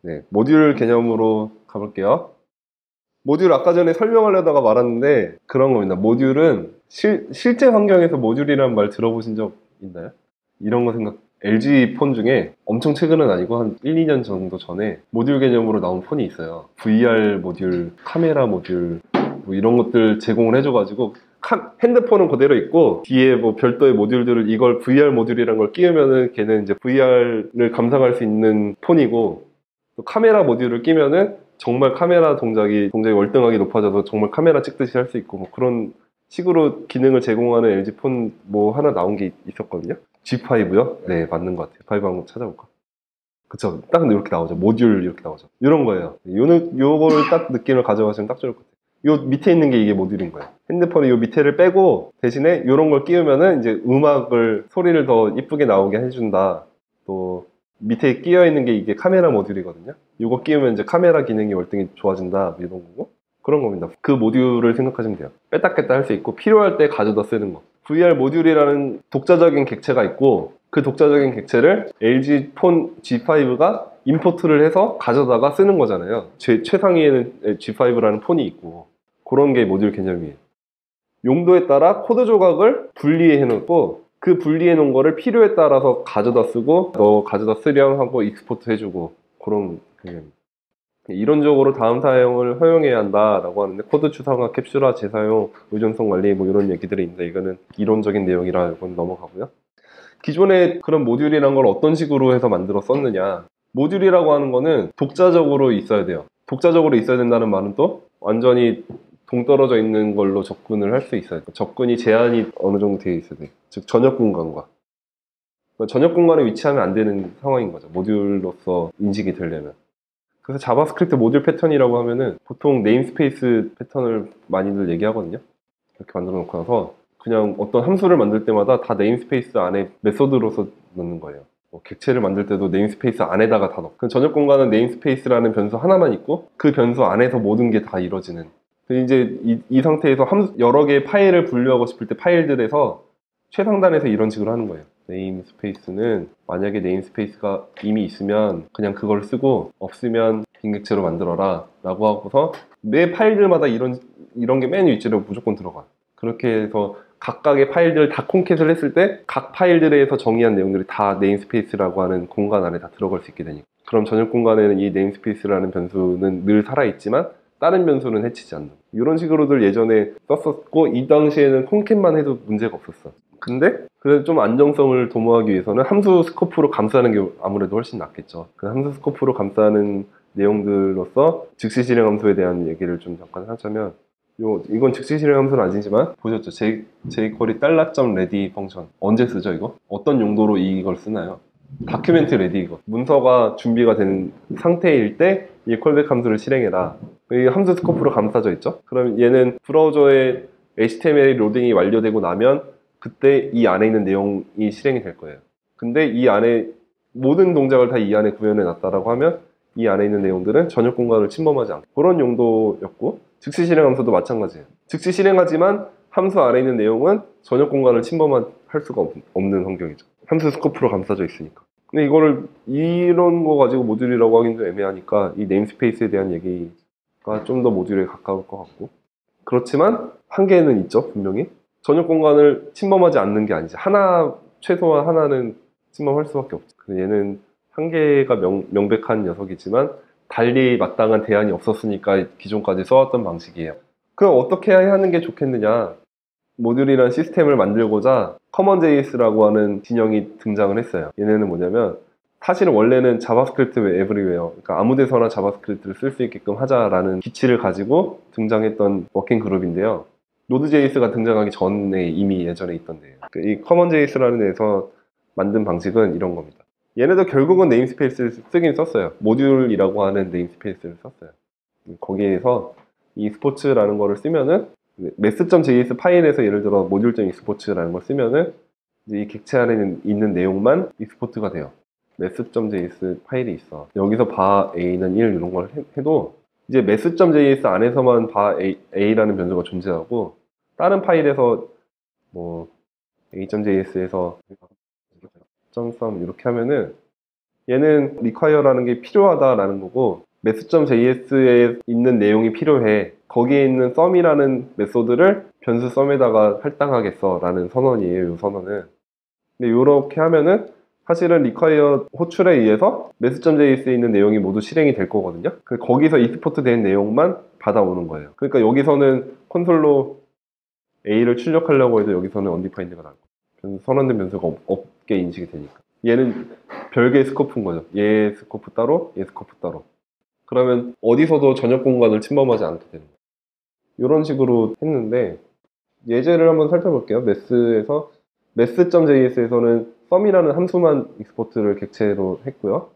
네, 모듈 개념으로 가볼게요. 모듈 아까 전에 설명하려다가 말았는데 그런 겁니다. 모듈은 실제 환경에서 모듈이라는 말 들어보신 적 있나요? 이런 거 생각, LG 폰 중에 엄청 최근은 아니고 한 1, 2년 정도 전에 모듈 개념으로 나온 폰이 있어요. VR 모듈, 카메라 모듈, 뭐 이런 것들 제공을 해줘가지고 핸드폰은 그대로 있고 뒤에 뭐 별도의 모듈들을 이걸 VR 모듈이라는 걸 끼우면은 걔는 이제 VR을 감상할 수 있는 폰이고 또 카메라 모듈을 끼면은 정말 카메라 동작이 월등하게 높아져서 정말 카메라 찍듯이 할 수 있고 뭐 그런 식으로 기능을 제공하는 LG 폰 뭐 하나 나온 게 있었거든요. G5요? 네, 맞는 것 같아요. G5 한번 찾아볼까? 그쵸. 딱 이렇게 나오죠. 모듈 이렇게 나오죠. 이런 거예요. 요거를 딱 느낌을 가져가시면 딱 좋을 것 같아요. 요 밑에 있는 게 이게 모듈인 거예요. 핸드폰의 요 밑에를 빼고 대신에 요런 걸 끼우면은 이제 소리를 더 이쁘게 나오게 해준다. 또 밑에 끼어 있는 게 이게 카메라 모듈이거든요. 이거 끼우면 이제 카메라 기능이 월등히 좋아진다. 뭐 이런 거고. 그런 겁니다. 그 모듈을 생각하시면 돼요. 뺐다 뺐다 할 수 있고 필요할 때 가져다 쓰는 거. VR 모듈이라는 독자적인 객체가 있고 그 독자적인 객체를 LG 폰 G5가 임포트를 해서 가져다가 쓰는 거잖아요. 최상위에는 G5라는 폰이 있고 그런 게 모듈 개념이에요. 용도에 따라 코드 조각을 분리해 놓고 그 분리해 놓은 거를 필요에 따라서 가져다 쓰고 너 가져다 쓰렴 하고 익스포트 해주고 그런 개념입니다. 이론적으로 다음 사용을 허용해야 한다라고 하는데 코드 추상화, 캡슐화, 재사용, 의존성 관리 뭐 이런 얘기들이 있는데 이거는 이론적인 내용이라 이건 넘어가고요. 기존에 그런 모듈이란 걸 어떤 식으로 해서 만들어 썼느냐. 모듈이라고 하는 거는 독자적으로 있어야 돼요. 독자적으로 있어야 된다는 말은 또 완전히 동떨어져 있는 걸로 접근을 할 수 있어야 돼요. 접근이 제한이 어느 정도 되어 있어야 돼요. 즉 전역 공간과. 전역 공간에 위치하면 안 되는 상황인 거죠. 모듈로서 인식이 되려면. 그래서 자바스크립트 모듈 패턴이라고 하면은 보통 네임스페이스 패턴을 많이들 얘기하거든요. 이렇게 만들어 놓고 나서 그냥 어떤 함수를 만들 때마다 다 네임스페이스 안에 메소드로서 넣는 거예요. 뭐 객체를 만들 때도 네임스페이스 안에다가 다 넣고 그 전역 공간은 네임스페이스라는 변수 하나만 있고 그 변수 안에서 모든 게 다 이루어지는 이제 이 상태에서 여러 개의 파일을 분류하고 싶을 때 파일들에서 최상단에서 이런 식으로 하는 거예요. 네임스페이스는 만약에 네임스페이스가 이미 있으면 그냥 그걸 쓰고 없으면 빈객체로 만들어라 라고 하고서 매 파일들마다 이런 게 맨 위치로 무조건 들어가요. 그렇게 해서 각각의 파일들을 다 콘캣을 했을 때 각 파일들에서 정의한 내용들이 다 네임스페이스라고 하는 공간 안에 다 들어갈 수 있게 되니까 그럼 전역 공간에는 이 네임스페이스라는 변수는 늘 살아있지만 다른 변수는 해치지 않는 이런 식으로들 예전에 썼었고 이 당시에는 콘캣만 해도 문제가 없었어. 근데 그래도 좀 안정성을 도모하기 위해서는 함수 스코프로 감싸는 게 아무래도 훨씬 낫겠죠. 그 함수 스코프로 감싸는 내용들로서 즉시 실행 함수에 대한 얘기를 좀 잠깐 하자면 이건 즉시 실행 함수는 아니지만 보셨죠? jQuery $ready 펑션 언제 쓰죠 이거? 어떤 용도로 이걸 쓰나요? 다큐멘트 레디 이거 문서가 준비가 된 상태일 때 이 콜백 함수를 실행해라. 이 함수 스코프로 감싸져 있죠? 그럼 얘는 브라우저에 HTML 로딩이 완료되고 나면 그때 이 안에 있는 내용이 실행이 될 거예요. 근데 이 안에 모든 동작을 다 이 안에 구현해 놨다라고 하면 이 안에 있는 내용들은 전역 공간을 침범하지 않고 그런 용도였고 즉시 실행 함수도 마찬가지예요. 즉시 실행하지만 함수 안에 있는 내용은 전역 공간을 침범할 수가 없는 환경이죠. 함수 스코프로 감싸져 있으니까. 근데 이런 거 가지고 모듈이라고 하긴 좀 애매하니까 이 네임스페이스에 대한 얘기가 좀 더 모듈에 가까울 것 같고 그렇지만 한계는 있죠 분명히. 전역 공간을 침범하지 않는 게 아니지. 최소한 하나는 침범할 수밖에 없죠. 얘는 한계가 명백한 녀석이지만 달리 마땅한 대안이 없었으니까 기존까지 써왔던 방식이에요. 그럼 어떻게 하는 게 좋겠느냐? 모듈이라는 시스템을 만들고자 커먼JS라고 하는 진영이 등장을 했어요. 얘네는 뭐냐면 사실은 원래는 자바스크립트 에브리웨어, 그러니까 아무 데서나 자바스크립트를 쓸 수 있게끔 하자라는 기치를 가지고 등장했던 워킹 그룹인데요. 노드.js가 등장하기 전에 이미 예전에 있던 데예요. 이 커먼JS라는 데서 만든 방식은 이런 겁니다. 얘네도 결국은 네임스페이스를 쓰긴 썼어요. 모듈이라고 하는 네임스페이스를 썼어요. 거기에서 이 스포츠라는 거를 쓰면은 math.js 파일에서 예를 들어 모듈.export라는 걸 쓰면은 이제 이 객체 안에 있는 내용만 익스포트가 돼요. math.js 파일이 있어. 여기서 바 a는 1 이런 걸 해도 이제 math.js 안에서만 바 a라는 변수가 존재하고 다른 파일에서 뭐 a.js에서 .sum 이렇게 하면은 얘는 require라는 게 필요하다라는 거고, math.js에 있는 내용이 필요해. 거기에 있는 sum이라는 메소드를 변수 sum에다가 할당하겠어 라는 선언이에요, 이 선언은. 근데 이렇게 하면은 사실은 require 호출에 의해서 math.js에 있는 내용이 모두 실행이 될 거거든요. 거기서 익스포트 된 내용만 받아오는 거예요. 그러니까 여기서는 콘솔로 A를 출력하려고 해도 여기서는 undefined가 나올 거예요. 선언된 변수가 없게 인식이 되니까. 얘는 별개의 스코프인 거죠. 얘 스코프 따로, 얘 스코프 따로. 그러면 어디서도 전역 공간을 침범하지 않게 되는 거예요. 이런 식으로 했는데, 예제를 한번 살펴볼게요. math.js에서는 sum이라는 함수만 익스포트를 객체로 했고요.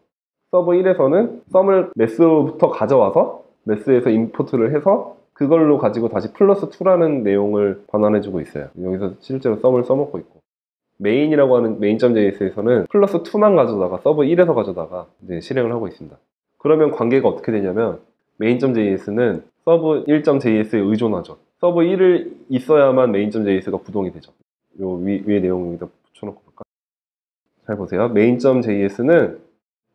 서브 1에서는 sum을 math로부터 가져와서 math에서 임포트를 해서 그걸로 가지고 다시 플러스 2라는 내용을 반환해주고 있어요. 여기서 실제로 sum을 써먹고 있고, 메인이라고 하는 main.js에서는 플러스 2만 가져다가 서브 1에서 가져다가 이제 실행을 하고 있습니다. 그러면 관계가 어떻게 되냐면 main.js는 서브 1.js에 의존하죠. 서브 1을 있어야만 main.js가 구동이 되죠. 요 위에 내용 여기다 붙여놓고 볼까? 잘 보세요. main.js는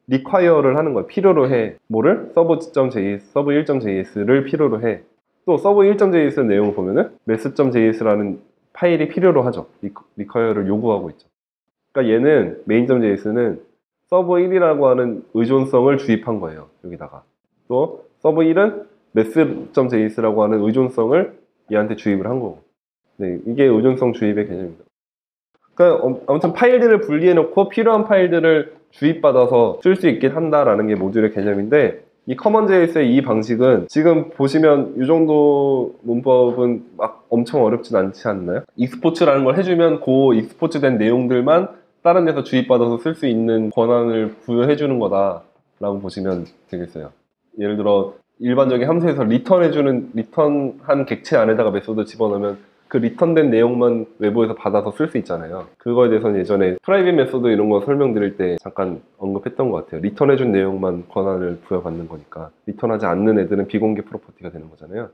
require를 하는 거예요. 필요로 해. 뭐를? 서브.js, 서브 1.js를 필요로 해. 또 서브 1.js 내용을 보면은 math.js라는 파일이 필요로 하죠. require를 요구하고 있죠. 그러니까 얘는 main.js는 서브 1이라고 하는 의존성을 주입한 거예요. 여기다가. 또 서브 1은 math.js라고 하는 의존성을 얘한테 주입을 한 거고. 네, 이게 의존성 주입의 개념입니다. 그러니까 아무튼 파일들을 분리해 놓고 필요한 파일들을 주입받아서 쓸 수 있게 한다라는 게 모듈의 개념인데, 이 커먼JS의 이 방식은 지금 보시면 이 정도 문법은 막 엄청 어렵진 않지 않나요? 익스포츠라는 걸 해주면 그 익스포츠 된 내용들만 다른 데서 주입받아서 쓸 수 있는 권한을 부여해 주는 거다라고 보시면 되겠어요. 예를 들어 일반적인 함수에서 리턴한 객체 안에다가 메소드 집어넣으면 그 리턴된 내용만 외부에서 받아서 쓸 수 있잖아요. 그거에 대해서는 예전에 프라이빗 메소드 이런 거 설명드릴 때 잠깐 언급했던 것 같아요. 리턴해준 내용만 권한을 부여받는 거니까 리턴하지 않는 애들은 비공개 프로퍼티가 되는 거잖아요.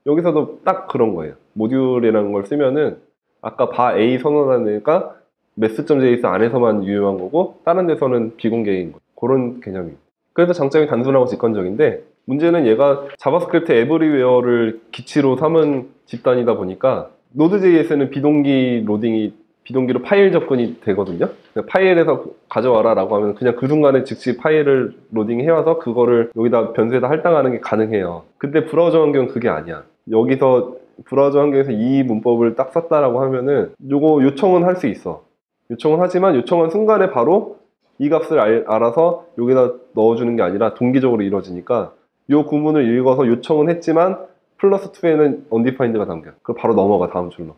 여기서도 딱 그런 거예요. 모듈이라는 걸 쓰면은 아까 바 A 선언한 애가 math.js 안에서만 유효한 거고 다른 데서는 비공개인 거, 그런 개념입니다. 그래서 장점이 단순하고 직관적인데, 문제는 얘가 자바스크립트 에브리웨어를 기치로 삼은 집단이다 보니까 노드.js는 비동기로 파일 접근이 되거든요. 파일에서 가져와라 라고 하면 그냥 그 순간에 즉시 파일을 로딩해와서 그거를 여기다 변수에다 할당하는 게 가능해요. 근데 브라우저 환경은 그게 아니야. 여기서 브라우저 환경에서 이 문법을 딱 썼다라고 하면은 요거 요청은 할 수 있어. 요청은 하지만 요청한 순간에 바로 이 값을 알아서 여기다 넣어주는 게 아니라 동기적으로 이루어지니까 요 구문을 읽어서 요청은 했지만 플러스 2에는 undefined가 담겨요. 그럼 바로 넘어가 다음 줄로.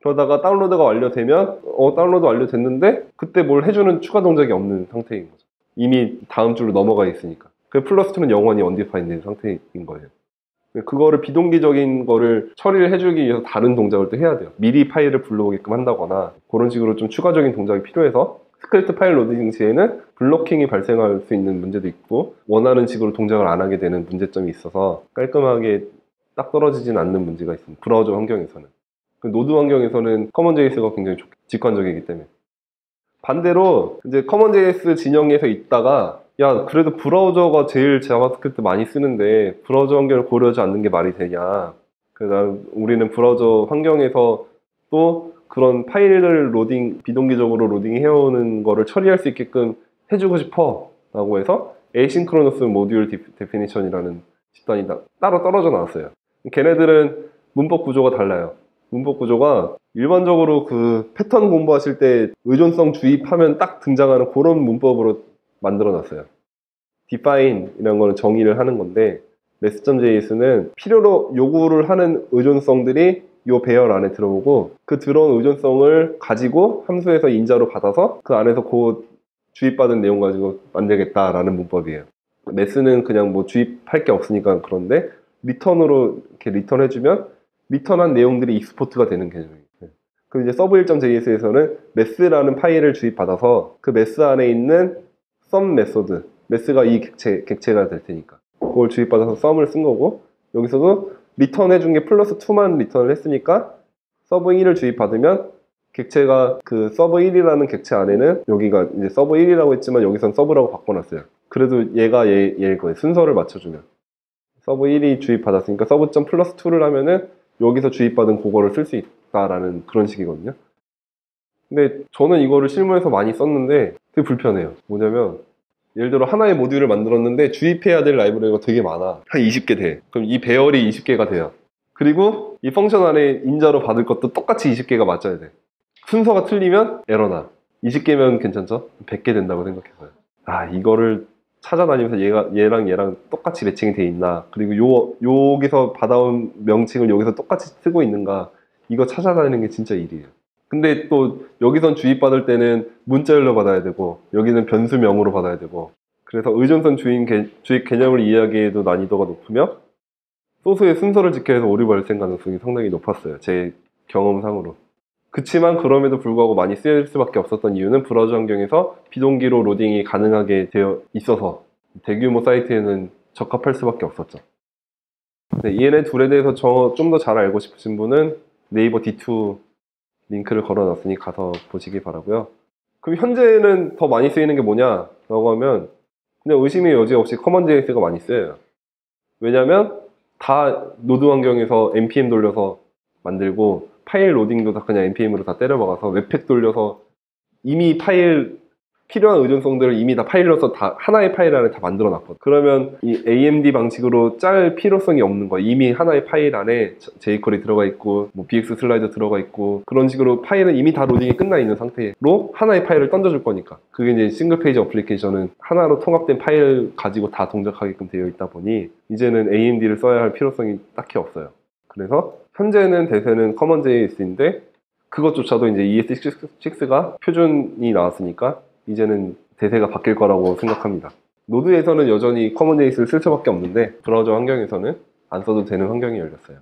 그러다가 다운로드가 완료되면 다운로드 완료됐는데 그때 뭘 해주는 추가 동작이 없는 상태인 거죠. 이미 다음 줄로 넘어가 있으니까. 그 플러스 2는 영원히 undefined 상태인 거예요. 그거를 비동기적인 거를 처리를 해주기 위해서 다른 동작을 또 해야 돼요. 미리 파일을 불러오게끔 한다거나 그런 식으로 좀 추가적인 동작이 필요해서 스크립트 파일 로딩 시에는 블로킹이 발생할 수 있는 문제도 있고 원하는 식으로 동작을 안 하게 되는 문제점이 있어서 깔끔하게 딱 떨어지진 않는 문제가 있습니다. 브라우저 환경에서는. 노드 환경에서는 커먼JS가 굉장히 직관적이기 때문에. 반대로 이제 커먼JS 진영에서 있다가 야 그래도 브라우저가 제일 자바스크립트 많이 쓰는데 브라우저 환경을 고려하지 않는 게 말이 되냐. 그래서 우리는 브라우저 환경에서 또 그런 파일을 비동기적으로 로딩해오는 거를 처리할 수 있게끔 해주고 싶어 라고 해서 에이싱크로너스 모듈 데피니션이라는 집단이 따로 떨어져 나왔어요. 걔네들은 문법 구조가 달라요. 문법 구조가 일반적으로 그 패턴 공부하실 때 의존성 주입하면 딱 등장하는 그런 문법으로 만들어 놨어요. define 이라는 거는 정의를 하는 건데 math.js는 필요로 요구를 하는 의존성들이 요 배열 안에 들어오고 그 들어온 의존성을 가지고 함수에서 인자로 받아서 그 안에서 그 주입받은 내용 가지고 만들겠다라는 문법이에요. math는 그냥 뭐 주입할 게 없으니까 그런데 리턴으로 이렇게 리턴해주면 리턴한 내용들이 익스포트가 되는 개념이에요. 그 이제 서브 1.js에서는 math라는 파일을 주입받아서 그 math 안에 있는 sum 메소드, math가 이 객체가 될 테니까 그걸 주입받아서 sum을 쓴 거고, 여기서도 리턴해준 게 플러스 2만 리턴을 했으니까 서브 1을 주입받으면 객체가 그 서버 1이라는 객체 안에는 여기가 이제 서버 1이라고 했지만 여기선 서버라고 바꿔놨어요. 그래도 얘가 얘일 거예요. 순서를 맞춰주면. 서버 1이 주입받았으니까 서브.+2를 하면은 여기서 주입받은 그거를 쓸 수 있다라는 그런 식이거든요. 근데 저는 이거를 실무에서 많이 썼는데 되게 불편해요. 뭐냐면 예를 들어 하나의 모듈을 만들었는데 주입해야 될 라이브러리가 되게 많아. 한 20개 돼. 그럼 이 배열이 20개가 돼요. 그리고 이 펑션 안에 인자로 받을 것도 똑같이 20개가 맞춰야 돼. 순서가 틀리면 에러나. 20개면 괜찮죠? 100개 된다고 생각해서요. 아, 이거를 찾아다니면서 얘랑 얘랑 똑같이 매칭이 돼 있나, 그리고 여기서 받아온 명칭을 여기서 똑같이 쓰고 있는가, 이거 찾아다니는 게 진짜 일이에요. 근데 또 여기선 주입받을 때는 문자열로 받아야 되고 여기는 변수명으로 받아야 되고, 그래서 의존선 주입 개념을 이해하기에도 난이도가 높으며 소스의 순서를 지켜야 해서 오류 발생 가능성이 상당히 높았어요. 제 경험상으로. 그치만 그럼에도 불구하고 많이 쓰일 수밖에 없었던 이유는 브라우저 환경에서 비동기로 로딩이 가능하게 되어 있어서 대규모 사이트에는 적합할 수밖에 없었죠. 네, 얘네 둘에 대해서 좀 더 잘 알고 싶으신 분은 네이버 D2 링크를 걸어놨으니 가서 보시기 바라고요. 그럼 현재는 더 많이 쓰이는 게 뭐냐라고 하면 그냥 의심의 여지 없이 커먼JS가 많이 쓰여요. 왜냐면 다 노드 환경에서 npm 돌려서 만들고 파일 로딩도 다 그냥 npm으로 다 때려박아서 웹팩 돌려서 이미 필요한 의존성들을 이미 다 파일로서 다 하나의 파일 안에 다 만들어 놨거든. 그러면 이 AMD 방식으로 짤 필요성이 없는 거야. 이미 하나의 파일 안에 jQuery 들어가 있고 뭐 bx 슬라이드 들어가 있고 그런 식으로 파일은 이미 다 로딩이 끝나 있는 상태로 하나의 파일을 던져줄 거니까. 그게 이제 싱글 페이지 어플리케이션은 하나로 통합된 파일 가지고 다 동작하게끔 되어 있다 보니 이제는 AMD를 써야 할 필요성이 딱히 없어요. 그래서 현재는 대세는 커먼JS인데 그것조차도 이제 ES6가 표준이 나왔으니까 이제는 대세가 바뀔 거라고 생각합니다. 노드에서는 여전히 커먼JS를 쓸 수밖에 없는데 브라우저 환경에서는 안 써도 되는 환경이 열렸어요.